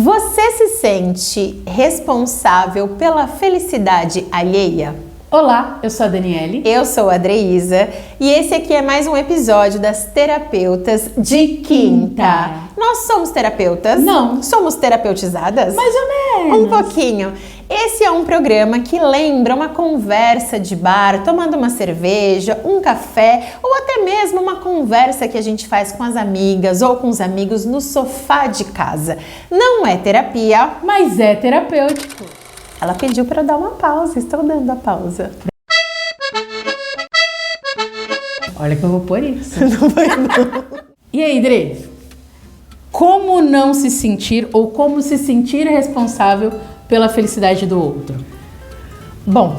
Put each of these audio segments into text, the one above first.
Você se sente responsável pela felicidade alheia? Olá, eu sou a Daniele. Eu sou a Adreísa e esse aqui é mais um episódio das Terapeutas de Quinta. Nós somos terapeutas? Não. Somos terapeutizadas? Mais ou menos. Um pouquinho. Esse é um programa que lembra uma conversa de bar, tomando uma cerveja, um café ou até mesmo uma conversa que a gente faz com as amigas ou com os amigos no sofá de casa. Não é terapia, mas é terapêutico. Ela pediu para dar uma pausa, estou dando a pausa. Olha que eu vou pôr isso. Não vai não. E aí, Dre? Como não se sentir ou como se sentir responsável pela felicidade do outro? Bom,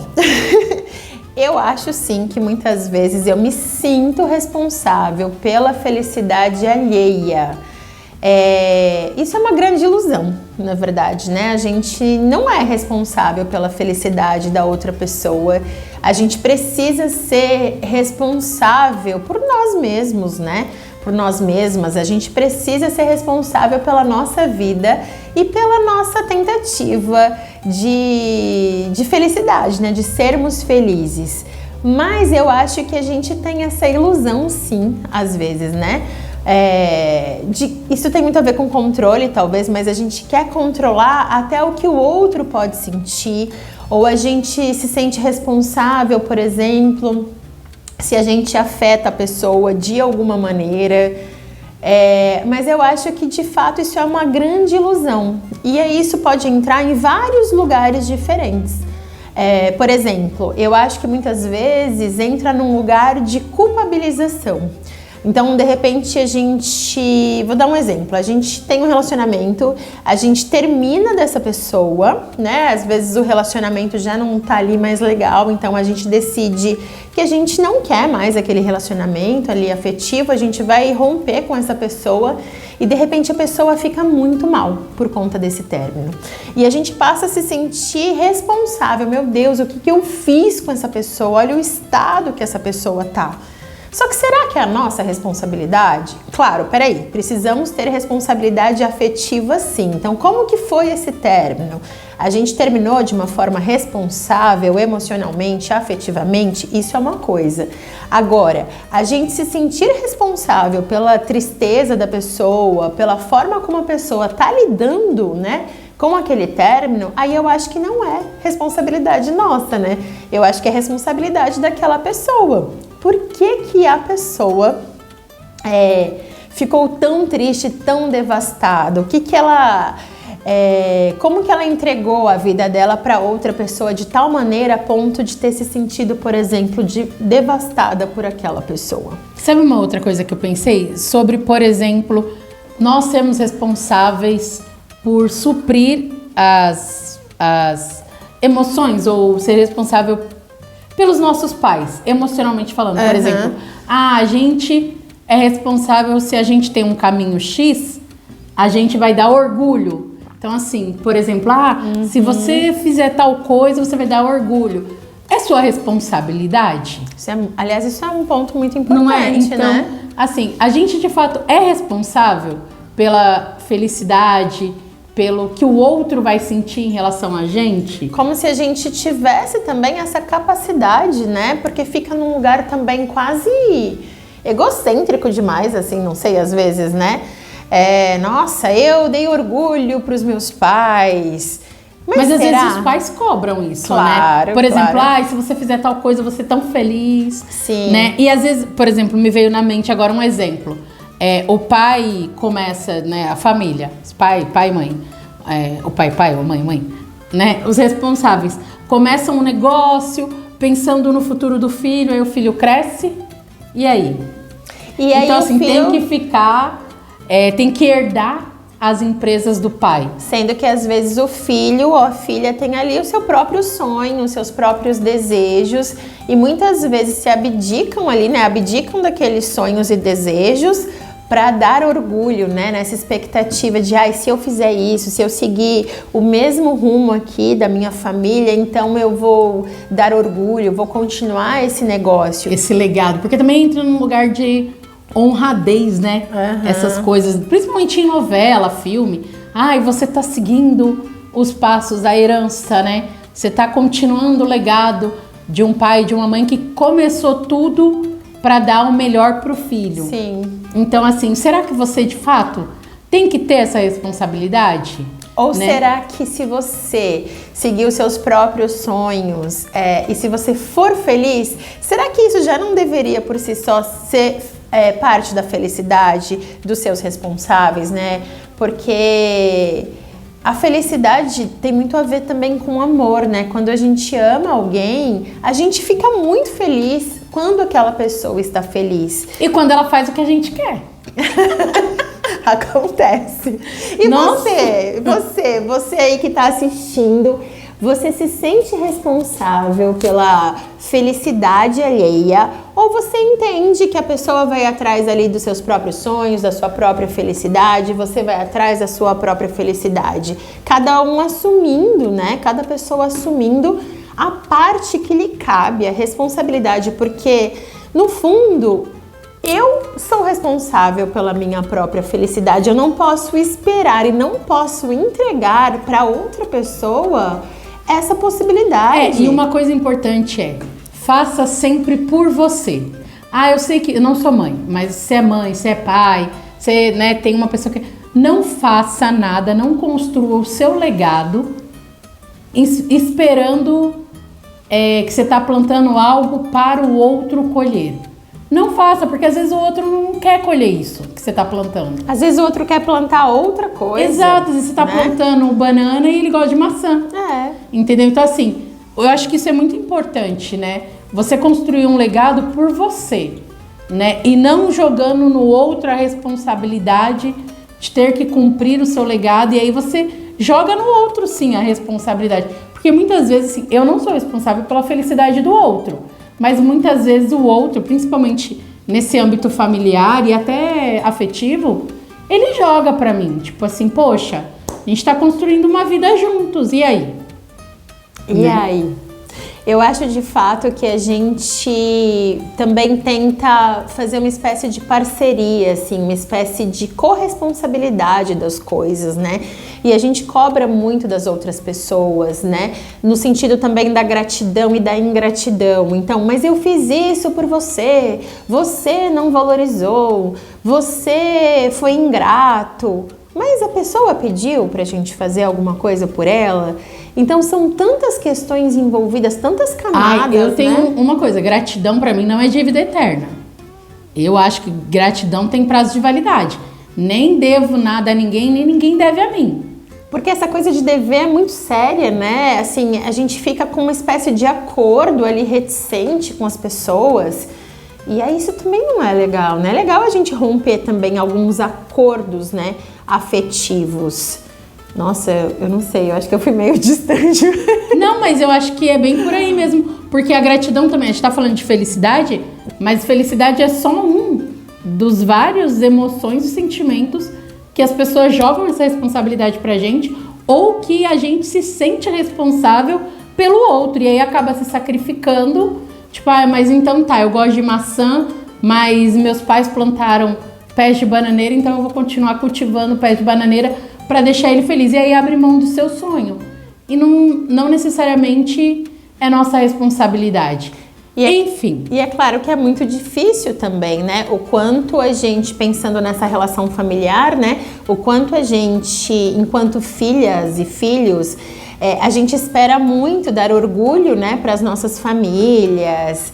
eu acho sim que muitas vezes eu me sinto responsável pela felicidade alheia. Isso é uma grande ilusão, na verdade, né? A gente não é responsável pela felicidade da outra pessoa. A gente precisa ser responsável por nós mesmos, né? Por nós mesmas. A gente precisa ser responsável pela nossa vida e pela nossa tentativa de felicidade, né? De sermos felizes. Mas eu acho que a gente tem essa ilusão, sim, às vezes, né? Isso tem muito a ver com controle, talvez, mas a gente quer controlar até o que o outro pode sentir, ou a gente se sente responsável, por exemplo, se a gente afeta a pessoa de alguma maneira. Mas eu acho que de fato isso é uma grande ilusão, e aí isso pode entrar em vários lugares diferentes. Por exemplo, eu acho que muitas vezes entra num lugar de culpabilização. Então, de repente, vou dar um exemplo, a gente tem um relacionamento, a gente termina dessa pessoa, né? Às vezes o relacionamento já não tá ali mais legal, então a gente decide que a gente não quer mais aquele relacionamento ali afetivo, a gente vai romper com essa pessoa e de repente a pessoa fica muito mal por conta desse término. E a gente passa a se sentir responsável, meu Deus, o que eu fiz com essa pessoa? Olha o estado que essa pessoa tá. Só que será que é a nossa responsabilidade? Claro, peraí, precisamos ter responsabilidade afetiva sim. Então, como que foi esse término? A gente terminou de uma forma responsável, emocionalmente, afetivamente? Isso é uma coisa. Agora, a gente se sentir responsável pela tristeza da pessoa, pela forma como a pessoa tá lidando, né? Com aquele término, aí eu acho que não é responsabilidade nossa, né? Eu acho que é responsabilidade daquela pessoa. Por que a pessoa ficou tão triste, tão devastada? Como que ela entregou a vida dela para outra pessoa de tal maneira a ponto de ter se sentido, por exemplo, devastada por aquela pessoa? Sabe uma outra coisa que eu pensei? Sobre, por exemplo, nós sermos responsáveis por suprir as emoções ou ser responsável pelos nossos pais, emocionalmente falando. Por exemplo, a gente é responsável se a gente tem um caminho X, a gente vai dar orgulho. Então assim, por exemplo, se você fizer tal coisa, você vai dar orgulho. É sua responsabilidade? Aliás, isso é um ponto muito importante, não é? Então, né? Assim, a gente de fato é responsável pela felicidade, pelo que o outro vai sentir em relação a gente? Como se a gente tivesse também essa capacidade, né? Porque fica num lugar também quase egocêntrico demais, assim, não sei, às vezes, né? Nossa, eu dei orgulho pros meus pais. Mas às vezes os pais cobram isso, claro, né? Por exemplo, claro. Se você fizer tal coisa, você é tão feliz. Sim. Né? E às vezes, por exemplo, me veio na mente agora um exemplo. O pai começa, né, a família, pai e mãe, o pai, ou mãe, né, os responsáveis começam um negócio pensando no futuro do filho, aí o filho cresce, e aí? Então assim, tem que ficar, tem que herdar as empresas do pai. Sendo que às vezes o filho ou a filha tem ali o seu próprio sonho, os seus próprios desejos e muitas vezes se abdicam ali, né, abdicam daqueles sonhos e desejos para dar orgulho, né, nessa expectativa de, se eu fizer isso, se eu seguir o mesmo rumo aqui da minha família, então eu vou dar orgulho, vou continuar esse negócio. Esse legado, porque também entra num lugar de honradez, né? Essas coisas, principalmente em novela, filme, Ai, você tá seguindo os passos, a herança, né? Você tá continuando o legado de um pai e de uma mãe que começou tudo para dar o melhor pro filho. Sim. Então, assim, será que você, de fato, tem que ter essa responsabilidade? Ou né? será que se você seguir os seus próprios sonhos e se você for feliz, será que isso já não deveria por si só ser parte da felicidade dos seus responsáveis, né? Porque a felicidade tem muito a ver também com amor, né? Quando a gente ama alguém, a gente fica muito feliz quando aquela pessoa está feliz. E quando ela faz o que a gente quer. Acontece. E Nossa. você aí que está assistindo, você se sente responsável pela felicidade alheia ou você entende que a pessoa vai atrás ali dos seus próprios sonhos, da sua própria felicidade, você vai atrás da sua própria felicidade? Cada um assumindo, né? Cada pessoa assumindo a parte que lhe cabe, a responsabilidade, porque no fundo eu sou responsável pela minha própria felicidade. Eu não posso esperar e não posso entregar para outra pessoa essa possibilidade. E uma coisa importante faça sempre por você. Eu sei que eu não sou mãe, mas você é mãe, você é pai, você, né, tem uma pessoa que... Não faça nada, não construa o seu legado esperando que você está plantando algo para o outro colher. Não faça, porque às vezes o outro não quer colher isso que você está plantando. Às vezes o outro quer plantar outra coisa. Exato, às vezes você está plantando banana e ele gosta de maçã. Entendeu? Então assim, eu acho que isso é muito importante, né? Você construir um legado por você, né? E não jogando no outro a responsabilidade de ter que cumprir o seu legado. E aí você joga no outro, sim, a responsabilidade. Porque muitas vezes, assim, eu não sou responsável pela felicidade do outro. Mas muitas vezes o outro, principalmente nesse âmbito familiar e até afetivo, ele joga pra mim. Tipo assim, poxa, a gente tá construindo uma vida juntos, e aí? E aí? Eu acho de fato que a gente também tenta fazer uma espécie de parceria, assim, uma espécie de corresponsabilidade das coisas, né? E a gente cobra muito das outras pessoas, né? No sentido também da gratidão e da ingratidão. Então, mas eu fiz isso por você, você não valorizou, você foi ingrato. Mas a pessoa pediu pra gente fazer alguma coisa por ela. Então são tantas questões envolvidas, tantas camadas, eu tenho né? uma coisa, gratidão pra mim não é dívida eterna. Eu acho que gratidão tem prazo de validade. Nem devo nada a ninguém, nem ninguém deve a mim. Porque essa coisa de dever é muito séria, né? Assim, a gente fica com uma espécie de acordo ali reticente com as pessoas. E aí isso também não é legal, né? É legal a gente romper também alguns acordos, né, afetivos. Nossa, eu não sei, eu acho que eu fui meio distante. Não, mas eu acho que é bem por aí mesmo. Porque a gratidão também, a gente tá falando de felicidade, mas felicidade é só um dos vários emoções e sentimentos que as pessoas jogam essa responsabilidade pra gente, ou que a gente se sente responsável pelo outro, e aí acaba se sacrificando. Tipo, mas então tá, eu gosto de maçã, mas meus pais plantaram pés de bananeira, então eu vou continuar cultivando pés de bananeira para deixar ele feliz. E aí abre mão do seu sonho. E não necessariamente é nossa responsabilidade. Enfim. E é claro que é muito difícil também, né? O quanto a gente, pensando nessa relação familiar, né? O quanto a gente, enquanto filhas e filhos, a gente espera muito dar orgulho, né, para as nossas famílias.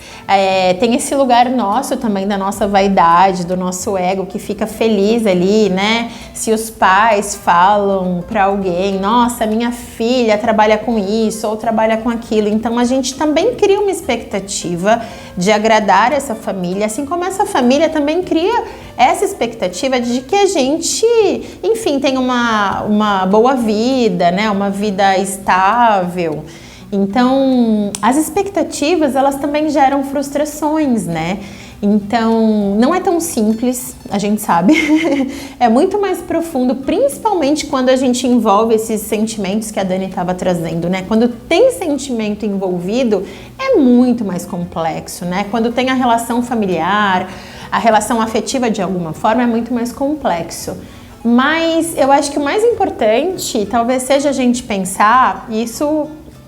Tem esse lugar nosso também da nossa vaidade, do nosso ego que fica feliz ali, né? Se os pais falam para alguém, nossa, minha filha trabalha com isso ou trabalha com aquilo. Então a gente também cria uma expectativa de agradar essa família, assim como essa família também cria essa expectativa de que a gente, enfim, tenha uma boa vida, né? Uma vida estável. Então, as expectativas, elas também geram frustrações, né? Então, não é tão simples, a gente sabe. É muito mais profundo, principalmente quando a gente envolve esses sentimentos que a Dani estava trazendo, né? Quando tem sentimento envolvido, é muito mais complexo, né? Quando tem a relação familiar, a relação afetiva de alguma forma, é muito mais complexo. Mas eu acho que o mais importante talvez seja a gente pensar, e isso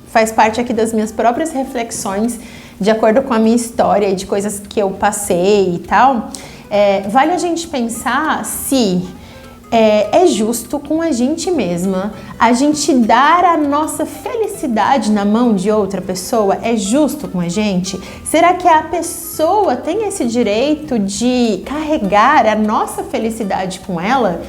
faz parte aqui das minhas próprias reflexões, de acordo com a minha história e de coisas que eu passei e tal, vale a gente pensar se é justo com a gente mesma a gente dar a nossa felicidade na mão de outra pessoa. É justo com a gente? Será que a pessoa tem esse direito de carregar a nossa felicidade com ela?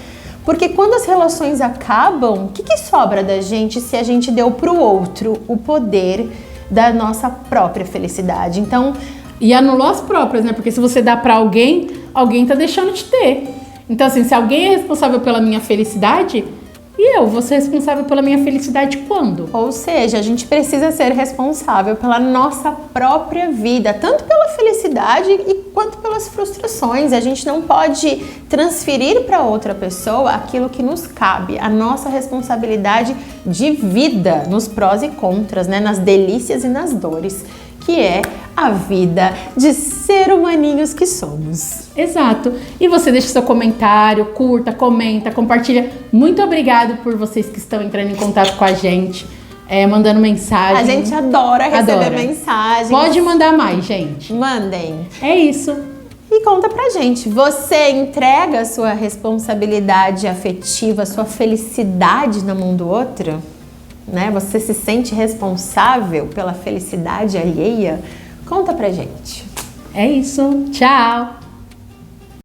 Porque quando as relações acabam, o que sobra da gente se a gente deu para o outro o poder da nossa própria felicidade? Então, e anulou as próprias, né? Porque se você dá para alguém, alguém tá deixando de ter. Então, assim, se alguém é responsável pela minha felicidade, e eu vou ser responsável pela minha felicidade quando? Ou seja, a gente precisa ser responsável pela nossa própria vida, tanto pela felicidade quanto pelas frustrações. A gente não pode transferir para outra pessoa aquilo que nos cabe, a nossa responsabilidade de vida, nos prós e contras, né? Nas delícias e nas dores, que é a vida de ser humaninhos que somos. Exato. E você deixa seu comentário, curta, comenta, compartilha. Muito obrigado por vocês que estão entrando em contato com a gente, mandando mensagem. A gente adora receber mensagens. Pode mandar mais, gente. Mandem. É isso. E conta pra gente, você entrega a sua responsabilidade afetiva, a sua felicidade na mão do outro? Né? Você se sente responsável pela felicidade alheia? Conta pra gente. É isso. Tchau.